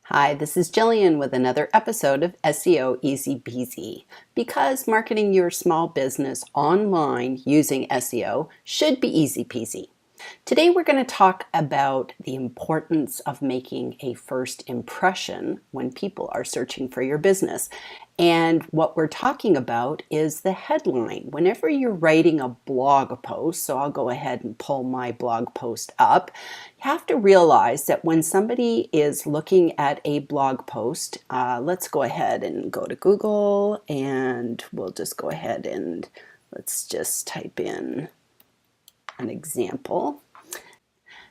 Hi, this is Jillian with another episode of SEO Easy Peasy. Because marketing your small business online using SEO should be easy peasy. Today we're going to talk about the importance of making a first impression when people are searching for your business. And what we're talking about is the headline. Whenever you're writing a blog post, so I'll go ahead and pull my blog post up, you have to realize that when somebody is looking at a blog post, let's go ahead and go to Google and we'll just go ahead and let's just type in an example.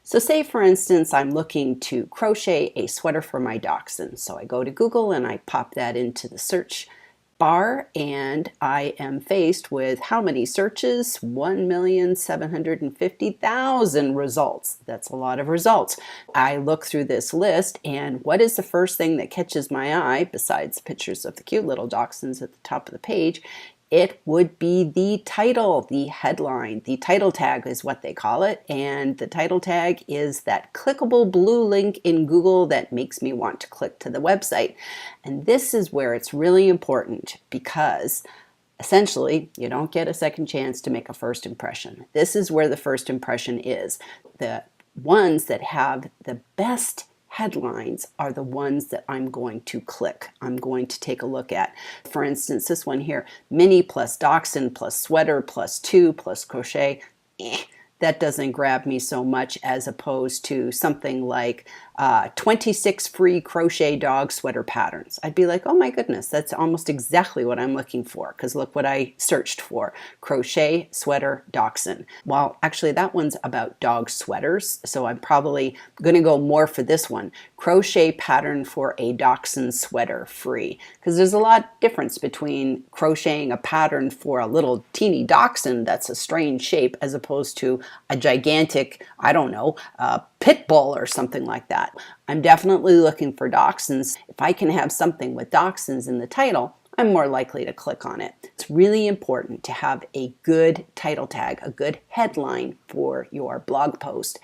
So say for instance, I'm looking to crochet a sweater for my dachshund. So I go to Google and I pop that into the search bar and I am faced with how many searches? 1,750,000 results. That's a lot of results. I look through this list and what is the first thing that catches my eye besides pictures of the cute little dachshunds at the top of the page? It would be the title, the headline. The title tag is what they call it, and the title tag is that clickable blue link in Google that makes me want to click to the website. And this is where it's really important because essentially you don't get a second chance to make a first impression. This is where the first impression is. The ones that have the best headlines are the ones that I'm going to click. I'm going to take a look at. For instance, this one here, mini plus dachshund plus sweater plus two plus crochet. That doesn't grab me so much as opposed to something like 26 free crochet dog sweater patterns. I'd be like, oh my goodness, that's almost exactly what I'm looking for, because look what I searched for, crochet sweater dachshund. Well, actually that one's about dog sweaters, so I'm probably going to go more for this one, crochet pattern for a dachshund sweater free, because there's a lot difference between crocheting a pattern for a little teeny dachshund that's a strange shape as opposed to a gigantic, I don't know, pit bull or something like that. I'm definitely looking for dachshunds. If I can have something with dachshunds in the title, I'm more likely to click on it. It's really important to have a good title tag, a good headline for your blog post.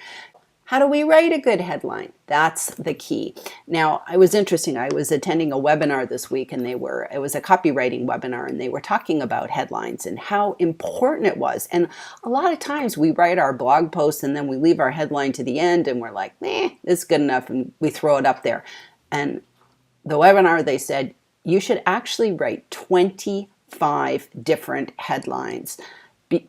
How do we write a good headline? That's the key. Now, it was interesting. I was attending a webinar this week and it was a copywriting webinar and they were talking about headlines and how important it was. And a lot of times we write our blog posts and then we leave our headline to the end and we're like, it's good enough, and we throw it up there. And the webinar, they said, you should actually write 25 different headlines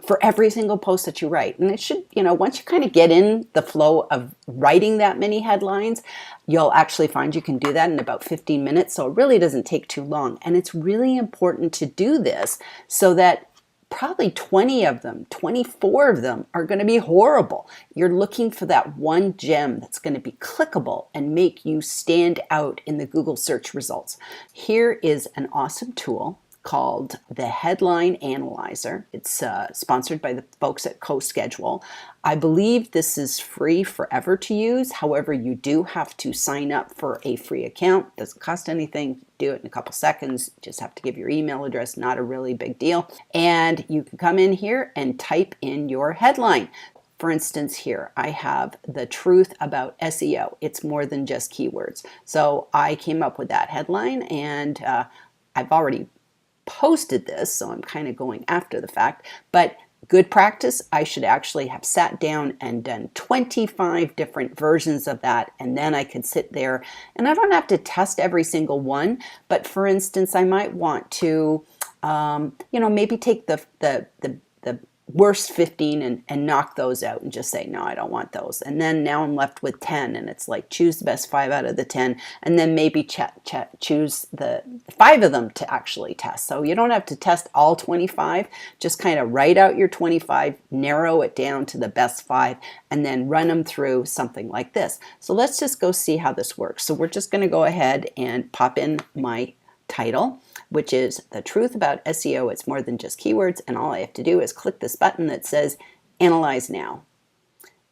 for every single post that you write. And it should, once you kind of get in the flow of writing that many headlines, you'll actually find you can do that in about 15 minutes. So it really doesn't take too long. And it's really important to do this so that probably 20 of them, 24 of them are going to be horrible. You're looking for that one gem that's going to be clickable and make you stand out in the Google search results. Here is an awesome tool called the Headline Analyzer. It's sponsored by the folks at CoSchedule. I believe this is free forever to use. However, you do have to sign up for a free account. Doesn't cost anything. Do it in a couple seconds. You just have to give your email address. Not a really big deal. And you can come in here and type in your headline. For instance, here I have the truth about SEO. It's more than just keywords. So I came up with that headline and I've already posted this, so I'm kind of going after the fact, but good practice, I should actually have sat down and done 25 different versions of that, and then I could sit there and I don't have to test every single one, but for instance, I might want to maybe take the worst 15 and knock those out and just say, no, I don't want those. And then now I'm left with 10 and it's like choose the best 5 out of the 10 and then maybe choose the 5 of them to actually test. So you don't have to test all 25, just kind of write out your 25, narrow it down to the best 5 and then run them through something like this. So let's just go see how this works. So we're just going to go ahead and pop in my title, which is the truth about SEO. It's more than just keywords, and all I have to do is click this button that says Analyze Now.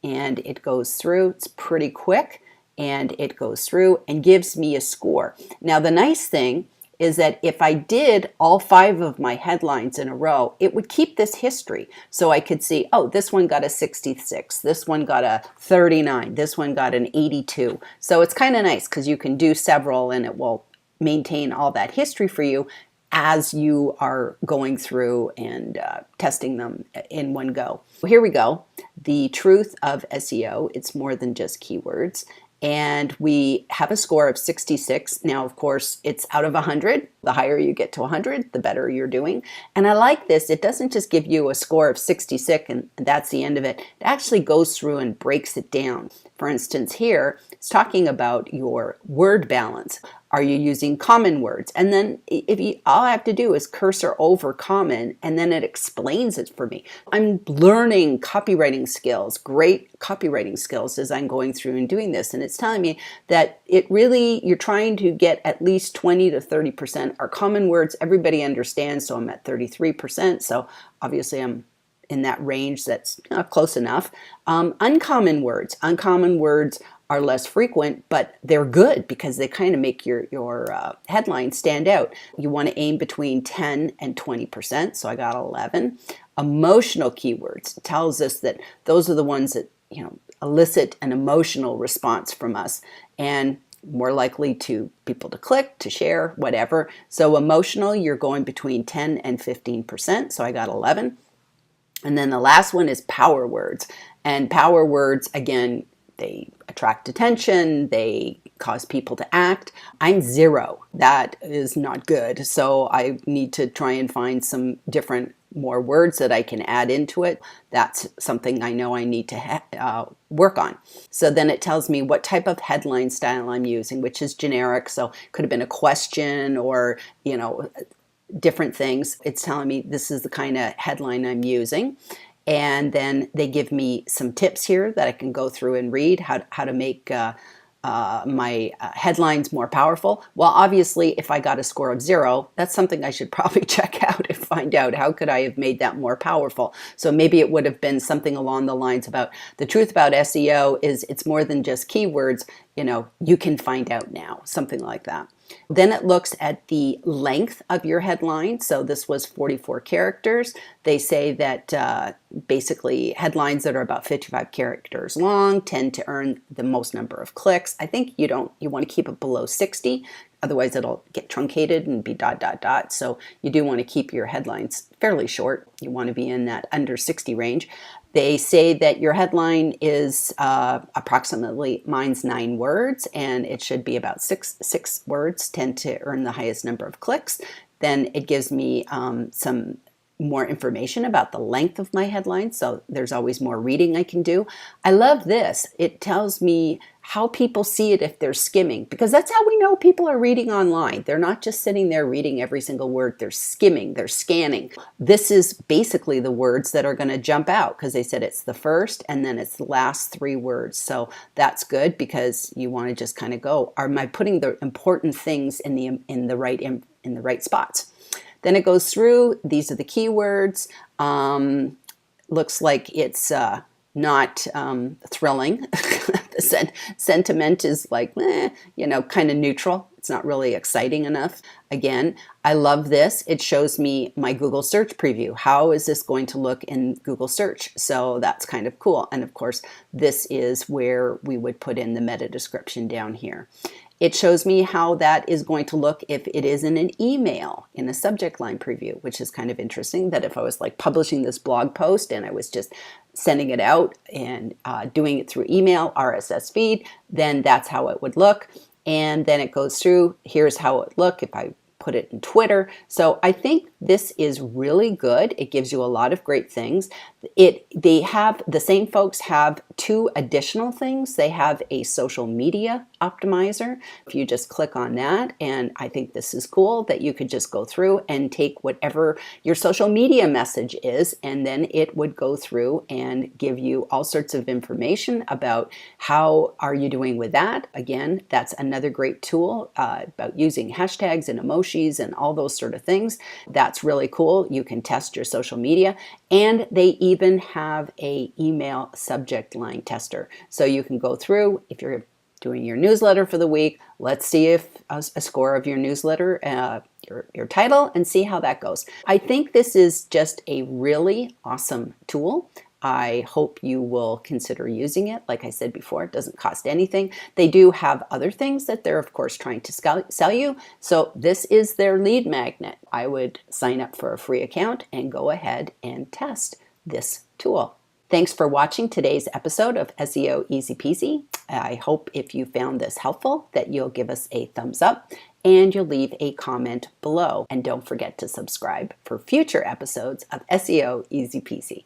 And it goes through, it's pretty quick, and it goes through and gives me a score. Now the nice thing is that if I did all 5 of my headlines in a row, it would keep this history. So I could see, oh, this one got a 66, this one got a 39, this one got an 82. So it's kind of nice because you can do several and it will maintain all that history for you as you are going through and testing them in one go. Here we go. The truth of SEO, it's more than just keywords. And we have a score of 66. Now, of course, it's out of 100. The higher you get to 100, the better you're doing. And I like this. It doesn't just give you a score of 66 and that's the end of it. It actually goes through and breaks it down. For instance, here, it's talking about your word balance. Are you using common words? And then all I have to do is cursor over common and then it explains it for me. I'm learning copywriting skills, great copywriting skills as I'm going through and doing this. And it's telling me that you're trying to get at least 20 to 30% are common words. Everybody understands, so I'm at 33%. So obviously I'm in that range that's close enough. Uncommon words are less frequent, but they're good because they kind of make your headline stand out. You want to aim between 10 and 20%, so I got 11. Emotional keywords tells us that those are the ones that elicit an emotional response from us and more likely to people to click, to share, whatever. So emotional, you're going between 10 and 15%, so I got 11. And then the last one is power words. And power words, again, they attract attention, they cause people to act. I'm 0. That is not good. So I need to try and find some different more words that I can add into it. That's something I know I need to work on. So then it tells me what type of headline style I'm using, which is generic. So it could have been a question or, different things. It's telling me this is the kind of headline I'm using. And then they give me some tips here that I can go through and read how to make my headlines more powerful. Well, obviously, if I got a score of 0, that's something I should probably check out and find out how could I have made that more powerful. So maybe it would have been something along the lines about the truth about SEO is it's more than just keywords. You can find out now, something like that. Then it looks at the length of your headline. So this was 44 characters. They say that basically headlines that are about 55 characters long tend to earn the most number of clicks. I think you want to keep it below 60. Otherwise it'll get truncated and be ... So you do want to keep your headlines fairly short. You want to be in that under 60 range. They say that your headline is approximately, mine's 9 words, and it should be about six words tend to earn the highest number of clicks. Then it gives me some more information about the length of my headline, so there's always more reading I can do. I love this. It tells me how people see it if they're skimming, because that's how we know people are reading online. They're not just sitting there reading every single word, they're skimming, they're scanning. This is basically the words that are going to jump out because they said it's the first and then it's the last 3 words. So that's good because you want to just kind of go, am I putting the important things in the right spots? Then it goes through, these are the keywords. Looks like it's not thrilling. The sentiment is like, kind of neutral. It's not really exciting enough. Again, I love this. It shows me my Google search preview. How is this going to look in Google search? So that's kind of cool. And of course, this is where we would put in the meta description down here. It shows me how that is going to look if it is in an email in a subject line preview, which is kind of interesting that if I was like publishing this blog post and I was just sending it out and doing it through email, RSS feed, then that's how it would look. And then it goes through, here's how it would look if I put it in Twitter. So I think this is really good. It gives you a lot of great things. The same folks have 2 additional things. They have a social media optimizer. If you just click on that, and I think this is cool that you could just go through and take whatever your social media message is, and then it would go through and give you all sorts of information about how are you doing with that. Again, that's another great tool about using hashtags and emojis and all those sort of things. That's really cool. You can test your social media, and they even have a email subject line tester. So you can go through, if you're doing your newsletter for the week. Let's see if a score of your newsletter, your title, and see how that goes. I think this is just a really awesome tool. I hope you will consider using it. Like I said before, it doesn't cost anything. They do have other things that they're, of course, trying to sell you. So this is their lead magnet. I would sign up for a free account and go ahead and test this tool. Thanks for watching today's episode of SEO Easy Peasy. I hope if you found this helpful that you'll give us a thumbs up and you'll leave a comment below. And don't forget to subscribe for future episodes of SEO Easy Peasy.